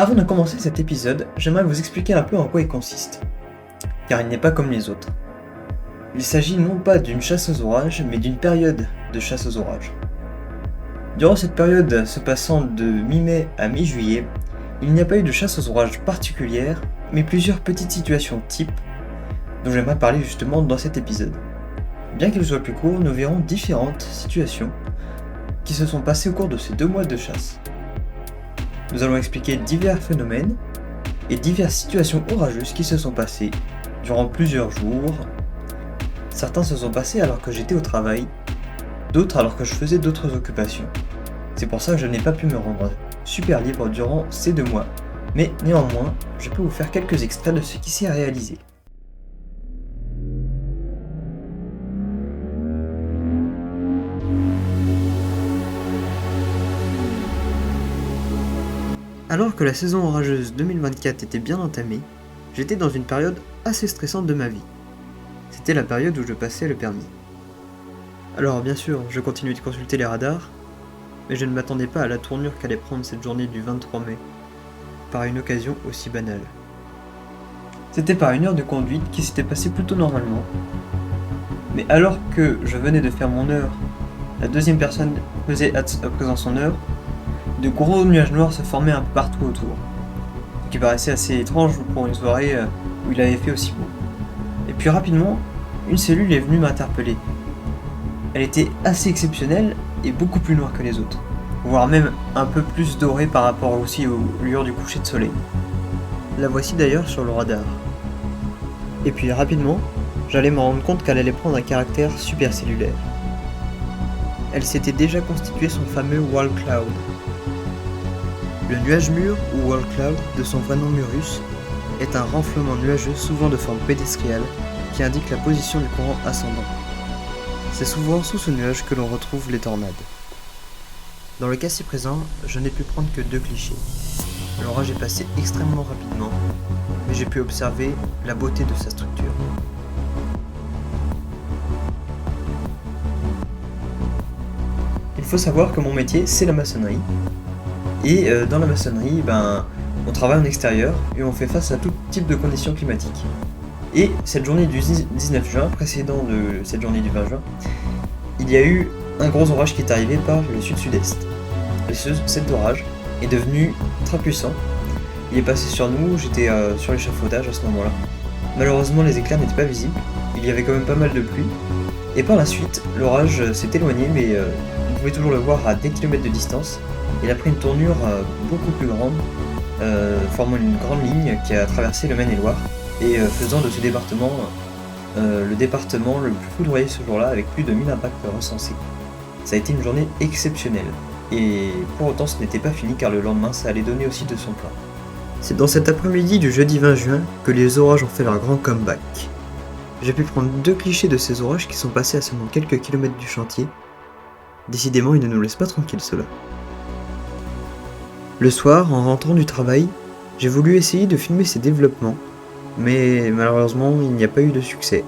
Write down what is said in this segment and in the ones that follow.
Avant de commencer cet épisode, j'aimerais vous expliquer un peu en quoi il consiste, car il n'est pas comme les autres. Il s'agit non pas d'une chasse aux orages, mais d'une période de chasse aux orages. Durant cette période se passant de mi-mai à mi-juillet, il n'y a pas eu de chasse aux orages particulière, mais plusieurs petites situations types dont j'aimerais parler justement dans cet épisode. Bien qu'il soit plus court, nous verrons différentes situations qui se sont passées au cours de ces 2 mois de chasse. Nous allons expliquer divers phénomènes et diverses situations orageuses qui se sont passées durant plusieurs jours. Certains se sont passés alors que j'étais au travail, d'autres alors que je faisais d'autres occupations. C'est pour ça que je n'ai pas pu me rendre super libre durant ces 2 mois, mais néanmoins, je peux vous faire quelques extraits de ce qui s'est réalisé. Alors que la saison orageuse 2024 était bien entamée, j'étais dans une période assez stressante de ma vie. C'était la période où je passais le permis. Alors bien sûr, je continuais de consulter les radars, mais je ne m'attendais pas à la tournure qu'allait prendre cette journée du 23 mai, par une occasion aussi banale. C'était par une heure de conduite qui s'était passée plutôt normalement, mais alors que je venais de faire mon heure, la deuxième personne faisait à présent son heure, de gros nuages noirs se formaient un peu partout autour, ce qui paraissait assez étrange pour une soirée où il avait fait aussi beau. Et puis rapidement, une cellule est venue m'interpeller. Elle était assez exceptionnelle et beaucoup plus noire que les autres, voire même un peu plus dorée par rapport aussi aux lueurs du coucher de soleil. La voici d'ailleurs sur le radar. Et puis rapidement, j'allais me rendre compte qu'elle allait prendre un caractère supercellulaire. Elle s'était déjà constitué son fameux wall cloud. Le nuage mûr, ou wall cloud, de son vrai nom Murus, est un renflement nuageux souvent de forme pédestrielle qui indique la position du courant ascendant. C'est souvent sous ce nuage que l'on retrouve les tornades. Dans le cas-ci présent, je n'ai pu prendre que 2 clichés. L'orage est passé extrêmement rapidement, mais j'ai pu observer la beauté de sa structure. Il faut savoir que mon métier, c'est la maçonnerie. Et dans la maçonnerie, on travaille en extérieur et on fait face à tout type de conditions climatiques. Et cette journée du 19 juin, précédant de cette journée du 20 juin, il y a eu un gros orage qui est arrivé par le sud-sud-est. Et cet orage est devenu très puissant. Il est passé sur nous, j'étais sur l'échafaudage à ce moment-là. Malheureusement, les éclairs n'étaient pas visibles, il y avait quand même pas mal de pluie. Et par la suite, l'orage s'est éloigné, mais on pouvait toujours le voir à des kilomètres de distance. Il a pris une tournure beaucoup plus grande, formant une grande ligne qui a traversé le Maine-et-Loire et faisant de ce département le département le plus foudroyé ce jour-là, avec plus de 1000 impacts recensés. Ça a été une journée exceptionnelle, et pour autant ce n'était pas fini car le lendemain ça allait donner aussi de son plein. C'est dans cet après-midi du jeudi 20 juin que les orages ont fait leur grand comeback. J'ai pu prendre 2 clichés de ces orages qui sont passés à seulement quelques kilomètres du chantier. Décidément, ils ne nous laissent pas tranquilles ceux-là. Le soir, en rentrant du travail, j'ai voulu essayer de filmer ces développements, mais malheureusement, il n'y a pas eu de succès.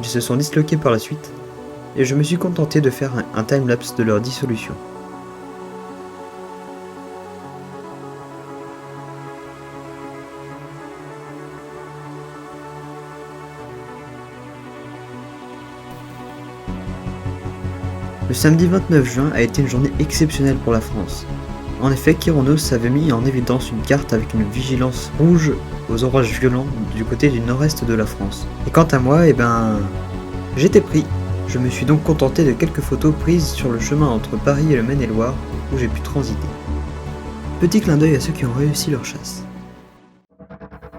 Ils se sont disloqués par la suite, et je me suis contenté de faire un timelapse de leur dissolution. Le samedi 29 juin a été une journée exceptionnelle pour la France. En effet, Kyronos avait mis en évidence une carte avec une vigilance rouge aux orages violents du côté du nord-est de la France. Et quant à moi, j'étais pris. Je me suis donc contenté de quelques photos prises sur le chemin entre Paris et le Maine-et-Loire où j'ai pu transiter. Petit clin d'œil à ceux qui ont réussi leur chasse.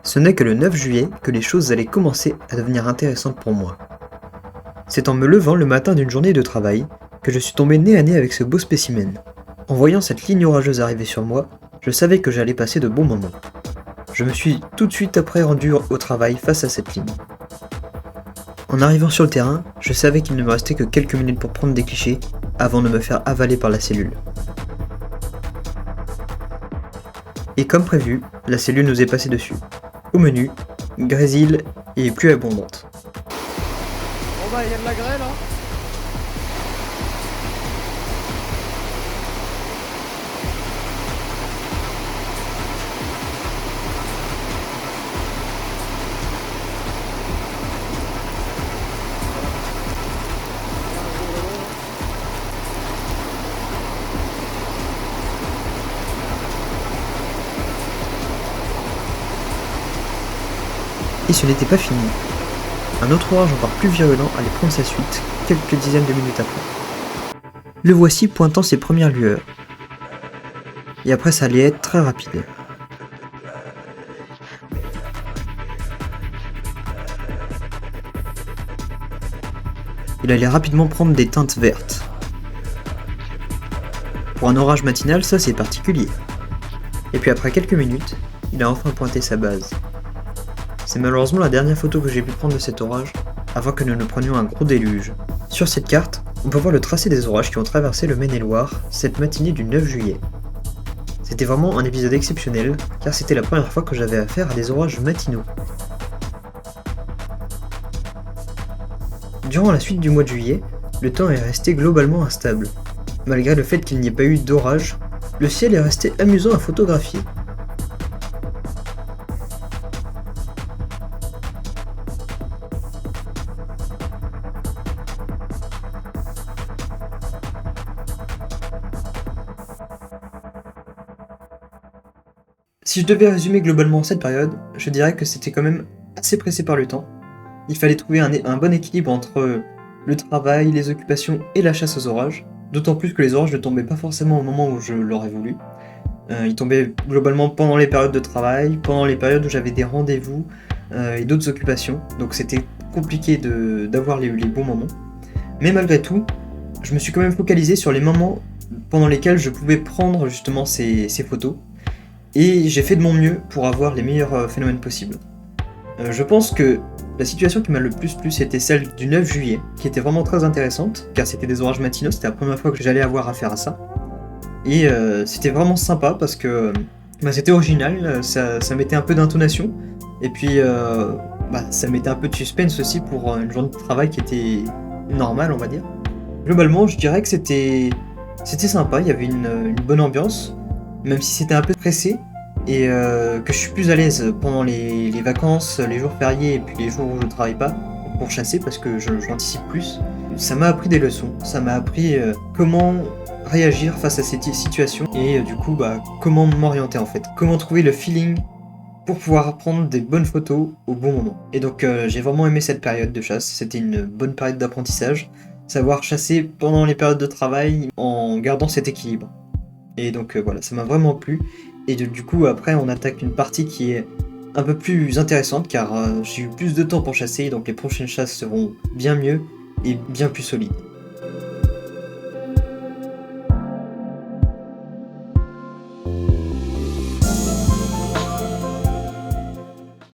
Ce n'est que le 9 juillet que les choses allaient commencer à devenir intéressantes pour moi. C'est en me levant le matin d'une journée de travail que je suis tombé nez à nez avec ce beau spécimen. En voyant cette ligne orageuse arriver sur moi, je savais que j'allais passer de bons moments. Je me suis tout de suite après rendu au travail face à cette ligne. En arrivant sur le terrain, je savais qu'il ne me restait que quelques minutes pour prendre des clichés avant de me faire avaler par la cellule. Et comme prévu, la cellule nous est passée dessus. Au menu, grésil et pluie abondante. Bon il y a de la grêle hein. Et ce n'était pas fini. Un autre orage encore plus virulent allait prendre sa suite, quelques dizaines de minutes après. Le voici pointant ses premières lueurs. Et après ça allait être très rapide. Il allait rapidement prendre des teintes vertes. Pour un orage matinal, ça c'est particulier. Et puis après quelques minutes, il a enfin pointé sa base. C'est malheureusement la dernière photo que j'ai pu prendre de cet orage, avant que nous ne prenions un gros déluge. Sur cette carte, on peut voir le tracé des orages qui ont traversé le Maine-et-Loire cette matinée du 9 juillet. C'était vraiment un épisode exceptionnel, car c'était la première fois que j'avais affaire à des orages matinaux. Durant la suite du mois de juillet, le temps est resté globalement instable. Malgré le fait qu'il n'y ait pas eu d'orage, le ciel est resté amusant à photographier. Si je devais résumer globalement cette période, je dirais que c'était quand même assez pressé par le temps. Il fallait trouver un bon équilibre entre le travail, les occupations et la chasse aux orages, d'autant plus que les orages ne tombaient pas forcément au moment où je l'aurais voulu. Ils tombaient globalement pendant les périodes de travail, pendant les périodes où j'avais des rendez-vous et d'autres occupations, donc c'était compliqué d'avoir les bons moments. Mais malgré tout, je me suis quand même focalisé sur les moments pendant lesquels je pouvais prendre justement ces photos, et j'ai fait de mon mieux pour avoir les meilleurs phénomènes possibles. Je pense que la situation qui m'a le plus plu, c'était celle du 9 juillet, qui était vraiment très intéressante, car c'était des orages matinaux, c'était la première fois que j'allais avoir affaire à ça. Et c'était vraiment sympa parce que c'était original, ça mettait un peu d'intonation, et puis ça mettait un peu de suspense aussi pour une journée de travail qui était normale, on va dire. Globalement, je dirais que c'était sympa, il y avait une bonne ambiance, même si c'était un peu pressé, et que je suis plus à l'aise pendant les vacances, les jours fériés et puis les jours où je travaille pas pour chasser parce que j'anticipe plus. Ça m'a appris des leçons, ça m'a appris comment réagir face à cette situation et du coup comment m'orienter en fait, comment trouver le feeling pour pouvoir prendre des bonnes photos au bon moment. Et donc j'ai vraiment aimé cette période de chasse, c'était une bonne période d'apprentissage, savoir chasser pendant les périodes de travail en gardant cet équilibre. Et donc voilà, ça m'a vraiment plu. Et du coup, après, on attaque une partie qui est un peu plus intéressante car j'ai eu plus de temps pour chasser, donc les prochaines chasses seront bien mieux et bien plus solides.